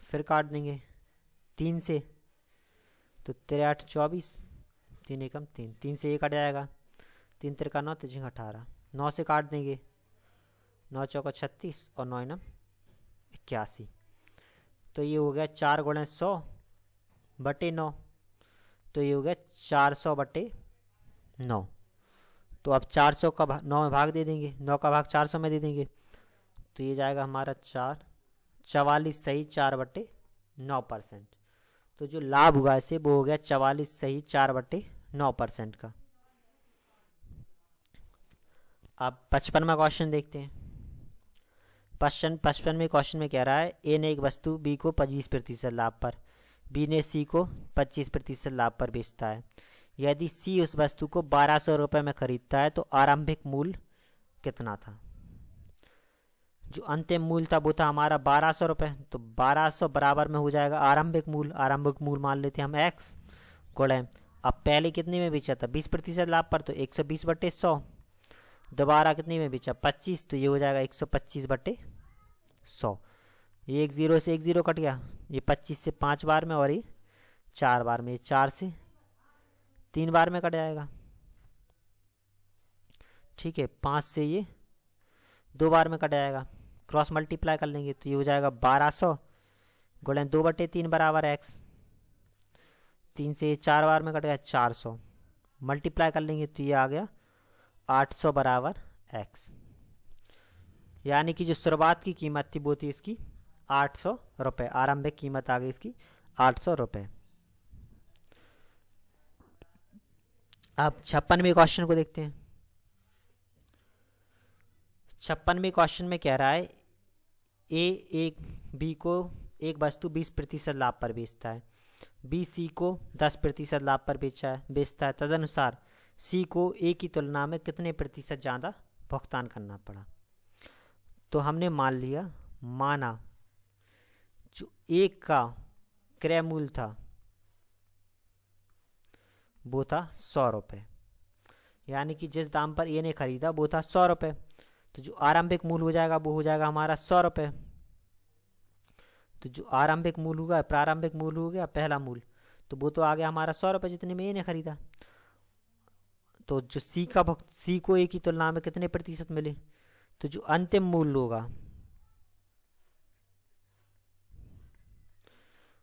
फिर काट देंगे 3 से तो 3 8 24, 3 एकम 3, 3 से 1 कट जाएगा, 3 तिरका 9, 3 18। 9 से काट देंगे, 9 चौका 36 और 9 नम 81। तो ये हो गया 4 गुणे 100 बटे 9, तो ये हो गया 400 बटे 9। तो अब 400 का 9 में भाग दे देंगे, 9 का भाग 400 में दे देंगे तो ये जाएगा हमारा 44 सही 4 बटे 9%। तो जो लाभ हुआ इसे वो हो गया 44 सही 4 बटे 9% का। अब 55वां क्वेश्चन देखते हैं। 55वें क्वेश्चन में कह रहा है ए ने एक वस्तु बी को 25% लाभ पर, बी ने सी को 25% लाभ पर बेचता है। यदि सी उस वस्तु को 1200 रुपये में खरीदता है तो आरंभिक मूल्य कितना था। जो अंतिम मूल्य था वो था हमारा 1200 रुपये। तो 1200 बराबर में हो जाएगा आरंभिक मूल्य। आरंभिक मूल्य मान लेते हैं हम x गुणे, अब पहले कितने में बेचा था 20% लाभ पर, तो 120 बटे 100। दोबारा कितने में बेचा 25, तो ये हो जाएगा 125 बटे 100। ये 1 0 से 1 0 कट गया, ये 25 से 5 बार में और ये 4 बार में, 4 से 3 बार में कट जाएगा, ठीक है। 5 से ये 2 बार में कट जाएगा, क्रॉस मल्टीप्लाई कर लेंगे तो ये हो जाएगा 1200 गुणन 2/3 बराबर एक्स। 3 से 4 बार में कट गया 400, मल्टीप्लाई कर लेंगे तो ये आ गया 800 बराबर एक्स। यानी कि जो शुरुआत की कीमत थी वो थी इसकी 800 रुपये, आरंभिक कीमत आ गई इसकी 800 रुपये। अब 56वें क्वेश्चन को देखते हैं। 56वें क्वेश्चन में कह रहा है एक बी को एक वस्तु 20% लाभ पर बेचता है, बी सी को 10% लाभ पर बेचता है। तदनुसार सी को ए की तुलना में कितने प्रतिशत ज़्यादा भुगतान करना पड़ा। तो हमने माना जो एक का क्रय मूल्य था वो था 100 रुपये, यानी कि जिस दाम पर ए ने खरीदा वो था 100 रुपये। तो जो आरंभिक मूल्य हो जाएगा वो हो जाएगा हमारा 100 रुपये। तो जो आरंभिक मूल्य होगा, प्रारंभिक मूल्य हो गया पहला मूल्य, तो वो तो आ गया हमारा 100 रुपये जितने में ए ने खरीदा। तो जो सी को ए की तुलना में कितने प्रतिशत मिले, तो जो अंतिम मूल्य होगा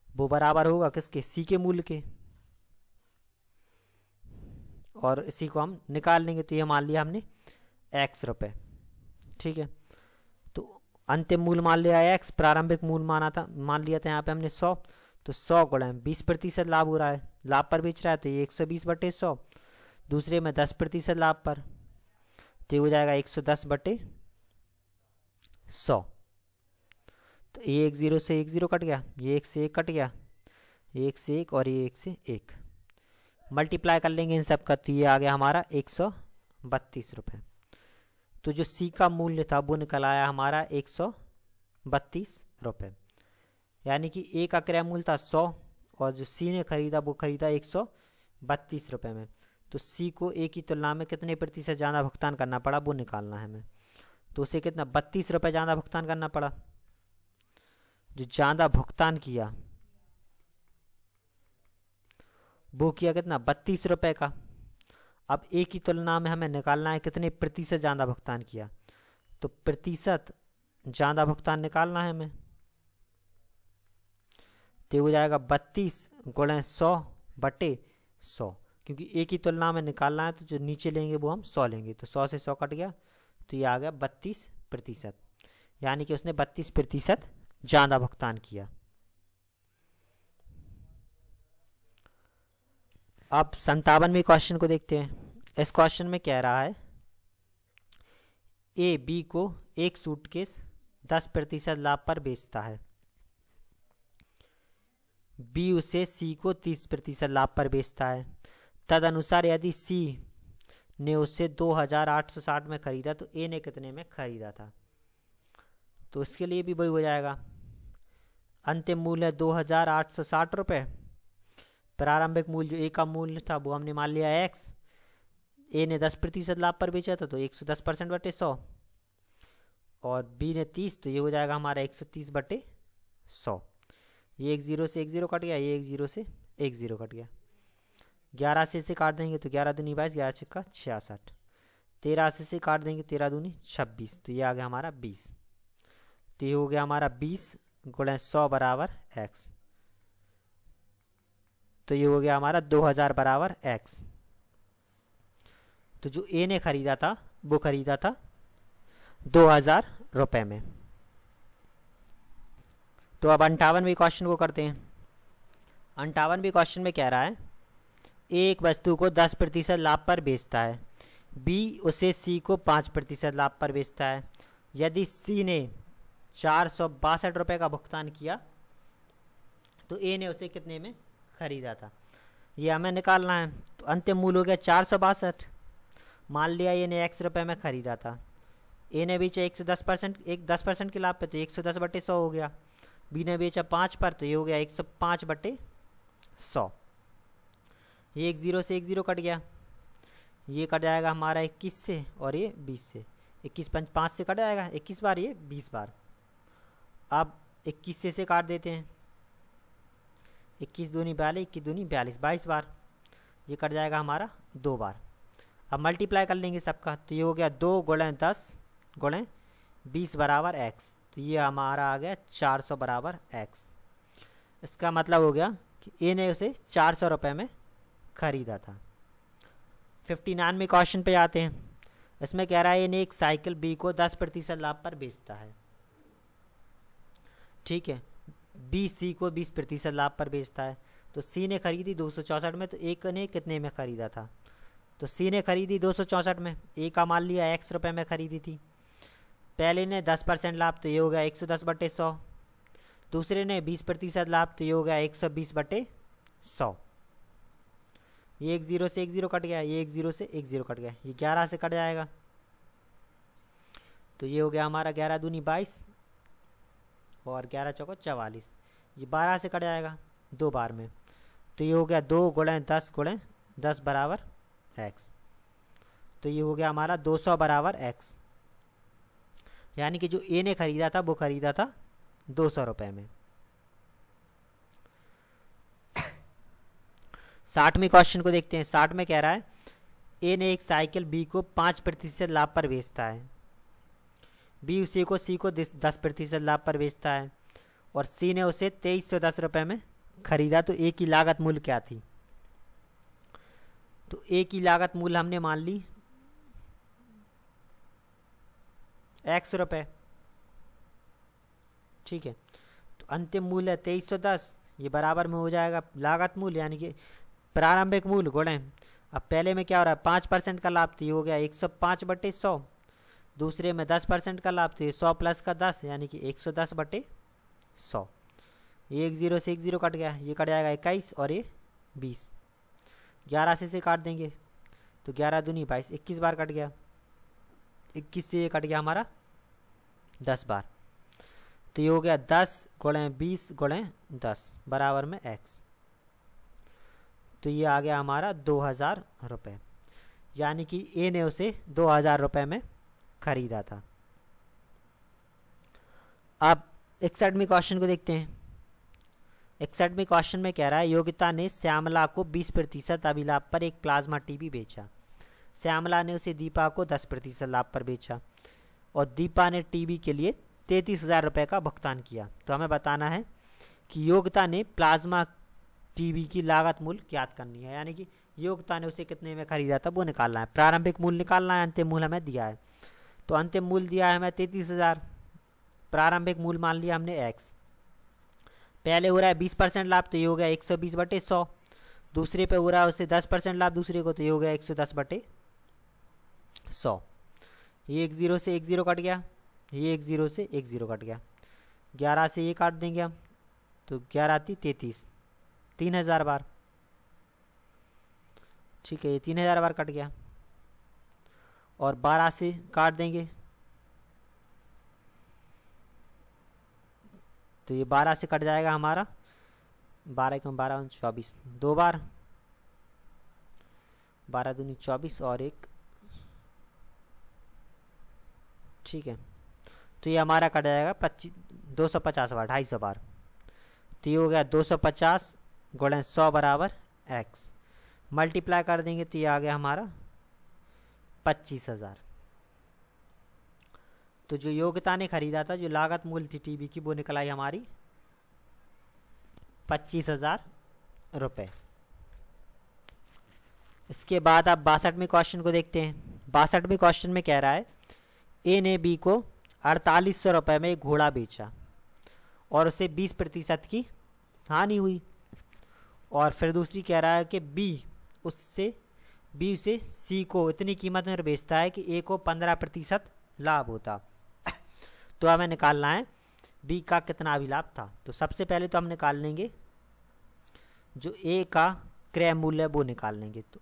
वो बराबर होगा किसके, सी के मूल्य के, और इसी को हम निकाल लेंगे। तो ये मान लिया हमने x रुपये, ठीक है। तो अंतिम मूल्य मान लिया x, प्रारंभिक मूल्य मान लिया था यहाँ पे हमने 100। तो 100 गुणन 20% लाभ हो रहा है, लाभ पर बेच रहा है तो ये 120/100। दूसरे में 10% लाभ पर, तो ये हो जाएगा 110/100। तो ये 1 0 से 1 0 कट गया, ये 1 से 1 कट गया, ये 1 से 1 और ये 1 से 1, मल्टीप्लाई कर लेंगे इन सब का तो ये आ गया हमारा 132 रुपये। तो जो सी का मूल्य था वो निकल आया हमारा 132 रुपये, यानी कि ए का क्रय मूल्य था 100 और जो सी ने खरीदा वो खरीदा 132 रुपये में। तो सी को ए की तुलना में कितने प्रतिशत ज़्यादा भुगतान करना पड़ा वो निकालना है हमें। तो उसे कितना 32 रुपये ज़्यादा भुगतान करना पड़ा। जो ज़्यादा भुगतान किया वो किया कितना 32 रुपये का। अब ए की तुलना में हमें निकालना है कितने प्रतिशत ज़्यादा भुगतान किया, तो प्रतिशत ज़्यादा भुगतान निकालना है हमें। तो हो जाएगा 32 गुणन 100/100, क्योंकि ए की तुलना में निकालना है तो जो नीचे लेंगे वो हम 100 लेंगे। तो 100 से 100 कट गया तो ये आ गया 32%, यानी कि उसने 32% ज़्यादा भुगतान किया। अब 57वें क्वेश्चन को देखते हैं। इस क्वेश्चन में कह रहा है ए बी को एक सूटकेस 10% लाभ पर बेचता है, बी उसे सी को 30% लाभ पर बेचता है। तदनुसार यदि सी ने उसे 2860 में खरीदा तो ए ने कितने में खरीदा था। तो इसके लिए भी वही हो जाएगा, अंतिम मूल्य 2860 रुपये, प्रारंभिक मूल्य जो ए का मूल्य था वो हमने मान लिया x, ए ने 10% लाभ पर बेचा था तो 110/100, और बी ने 30, तो ये हो जाएगा हमारा 130/100। ये 1 0 से 1 0 कट गया, ये 1 0 से 1 0 कट गया। 11 से इसे काट देंगे तो 11 दूनी 22, 11 छक्का 66। 13 से इसे काट देंगे 13 दूनी 26, तो ये आ गया हमारा 20। तो ये हो गया हमारा 20 गुणन 100 बराबर x। तो ये हो गया हमारा 2000 बराबर x। तो जो ए ने खरीदा था वो खरीदा था 2000 रुपये में। तो अब 58वें क्वेश्चन को करते हैं। 58वें क्वेश्चन में कह रहा है एक वस्तु को 10% लाभ पर बेचता है, बी उसे सी को 5% लाभ पर बेचता है। यदि सी ने 462 रुपये का भुगतान किया तो ए ने उसे कितने में खरीदा था, ये हमें निकालना है। तो अंतिम मूल्य हो गया 462, मान लिया ए ने x रुपये में खरीदा था, ए ने बेचा 110%, 10% के लाभ पे तो 110/100 हो गया। बी ने बेचा 5 पर तो ये हो गया 105/100। ये 1 0 से 1 0 कट गया, ये कट जाएगा हमारा 21 से और ये 20 से, 21 5 से कट जाएगा 21 बार, ये 20 बार। अब 21 से काट देते हैं, 21 दूनी 42, 21 दूनी 42, 22 बार। ये कट जाएगा हमारा 2 बार। अब मल्टीप्लाई कर लेंगे सबका, तो ये हो गया 2 गुणे 10 गुणे 20 बराबर x। तो ये हमारा आ गया 400 बराबर x। इसका मतलब हो गया कि ए ने उसे 400 रुपये में ख़रीदा था। 59वें क्वेश्चन पे आते हैं। इसमें कह रहा है ए ने एक साइकिल बी को 10% लाभ पर बेचता है। ठीक है, बी सी को 20% लाभ पर बेचता है। तो सी ने खरीदी 264 में, तो ए ने कितने में ख़रीदा था? तो सी ने खरीदी 264 में, ए का मान लिया x रुपये में ख़रीदी थी। पहले ने 10% लाभ, तो ये हो गया 110/100। दूसरे ने 20% लाभ, तो ये हो गया 120/100। ये 1 0 से 1 0 कट गया, ये 1 0 से 1 0 कट गया, ये 11 से कट जाएगा। तो ये हो गया हमारा 11 दूनी 22 और 11 चौको 44। ये 12 से कट जाएगा 2 बार में। तो ये हो गया 2 गुणे 10 बराबर x। तो ये हो गया हमारा 200 बराबर x। यानी कि जो ए ने खरीदा था वो खरीदा था 200 रुपये में। 60वें क्वेश्चन को देखते हैं। 60 में कह रहा है ए ने एक साइकिल बी को 5% लाभ पर बेचता है। बी उसी को सी को 10% लाभ पर बेचता है और सी ने उसे 2310 रुपये में खरीदा। तो ए की लागत मूल्य क्या थी? तो ए की लागत मूल्य हमने मान ली x रुपये। ठीक है, तो अंतिम मूल्य है 2310, ये बराबर में हो जाएगा लागत मूल्य यानी कि प्रारंभिक मूल्य गुणे। अब पहले में क्या हो रहा है 5% का लाभ, तो ये हो गया 105/100। दूसरे में 10% का लाभ, तो ये 100 प्लस का 10 यानी कि 110/100। ये 1 0 से 1 0 कट गया, ये कट जाएगा 21 और ये 20। 11 से काट देंगे तो 11 दूनी 22, 21 बार कट गया। 21 से ये कट गया हमारा 10 बार। तो ये हो गया 10 गुणे 20 गुणे 10 बराबर में x। तो ये आ गया हमारा 2000 रुपये, यानी कि ए ने उसे 2000 रुपये में खरीदा था। अब 61वें क्वेश्चन को देखते हैं। 61वें क्वेश्चन में कह रहा है योगिता ने श्यामला को 20% अभिलाभ पर एक प्लाज्मा टीवी बेचा। श्यामला ने उसे दीपा को 10% लाभ पर बेचा और दीपा ने टीवी के लिए 33,000 रुपये का भुगतान किया। तो हमें बताना है कि योगिता ने प्लाज्मा टीवी की लागत मूल्य ज्ञात करनी है, यानी कि योगिता ने उसे कितने में खरीदा था वो निकालना है। प्रारंभिक मूल्य निकालना है, अंतिम मूल्य हमें दिया है। तो अंतिम मूल्य दिया है हमें 33,000, प्रारंभिक मूल्य मान लिया हमने x। पहले हो रहा है 20% लाभ, तो ये हो गया 120/100। दूसरे पे हो रहा है उससे 10% लाभ दूसरे को, तो ये हो गया 110/100। ये 1 0 से 1 0 कट गया, ये 1 0 से 1 0 कट गया। 11 से ये काट देंगे हम, तो 11 थी 33, 3000 बार। ठीक है, ये 3000 बार कट गया और 12 से काट देंगे तो ये 12 से कट जाएगा हमारा 12 × 12 = 24, 2 बार। 12 दूनी 24 और 1। ठीक है, तो ये हमारा कट जाएगा 250 बार, 250 बार। तो ये हो गया 250 गुणे 100 बराबर x। मल्टीप्लाई कर देंगे तो ये आ गया हमारा 25,000। तो जो योगिता ने खरीदा था, जो लागत मूल्य थी टीवी की, वो निकल आई हमारी 25,000 रुपये। इसके बाद आप 62वें क्वेश्चन को देखते हैं। 62वें क्वेश्चन में कह रहा है ए ने बी को 4800 रुपये में एक घोड़ा बेचा और उसे 20% की हानि हुई। और फिर दूसरी कह रहा है कि बी उसे सी को इतनी कीमत में बेचता है कि ए को 15% लाभ होता। तो हमें निकालना है बी का कितना अभिलाभ था। तो सबसे पहले तो हम निकाल लेंगे जो ए का क्रय मूल्य है वो निकाल लेंगे। तो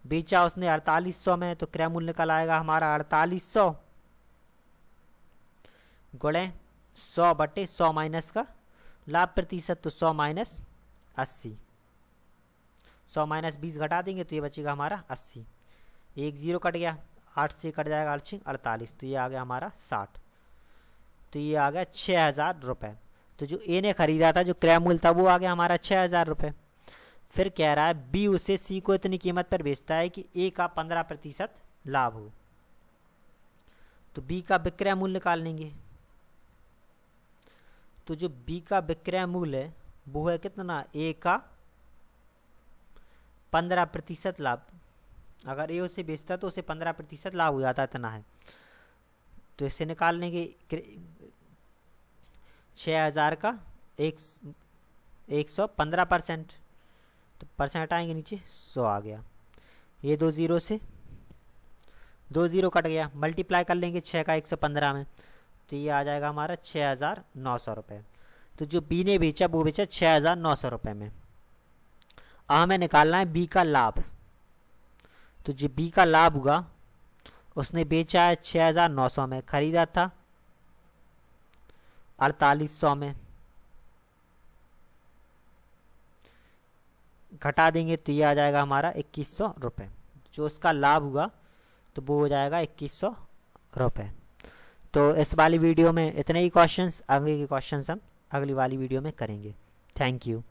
बेचा उसने 4800 में, तो क्रय मूल्य निकल आएगा हमारा 4800 गुणे 100/100 माइनस का लाभ प्रतिशत, तो 100 माइनस 80। 100 माइनस 20 घटा देंगे तो ये बचेगा हमारा 80। 1 0 कट गया, 8 से कट जाएगा 8 48, तो ये आ गया हमारा 60। तो ये आ गया 6000 रुपये। तो जो ए ने खरीदा था, जो क्रय मूल्य था, वो आ गया हमारा 6,000 रुपये। फिर कह रहा है बी उसे सी को इतनी कीमत पर बेचता है कि ए का 15% लाभ हो। तो बी का विक्रय मूल्य निकाल लेंगे। तो जो बी का विक्रय मूल्य है वो है कितना, ए का 15% लाभ। अगर ए उसे बेचता तो उसे 15% लाभ हो जाता, इतना है। तो इससे निकाल लेंगे 6,000 का 115%, तो परसेंट आएंगे नीचे, 100 आ गया। ये 2 जीरो से 2 जीरो कट गया, मल्टीप्लाई कर लेंगे 6 का 115 में, तो ये आ जाएगा हमारा 6,900 रुपये। तो जो बी ने बेचा वो बेचा 6,900 रुपये में। अब हमें निकालना है बी का लाभ। तो जो बी का लाभ हुआ, उसने बेचा है 6,900 में, खरीदा था 4,800 में, घटा देंगे तो ये आ जाएगा हमारा 2,100 रुपये। जो उसका लाभ हुआ तो वो हो जाएगा 2,100 रुपये। तो इस वाली वीडियो में इतने ही क्वेश्चंस, आगे के क्वेश्चंस हम अगली वाली वीडियो में करेंगे। Thank you.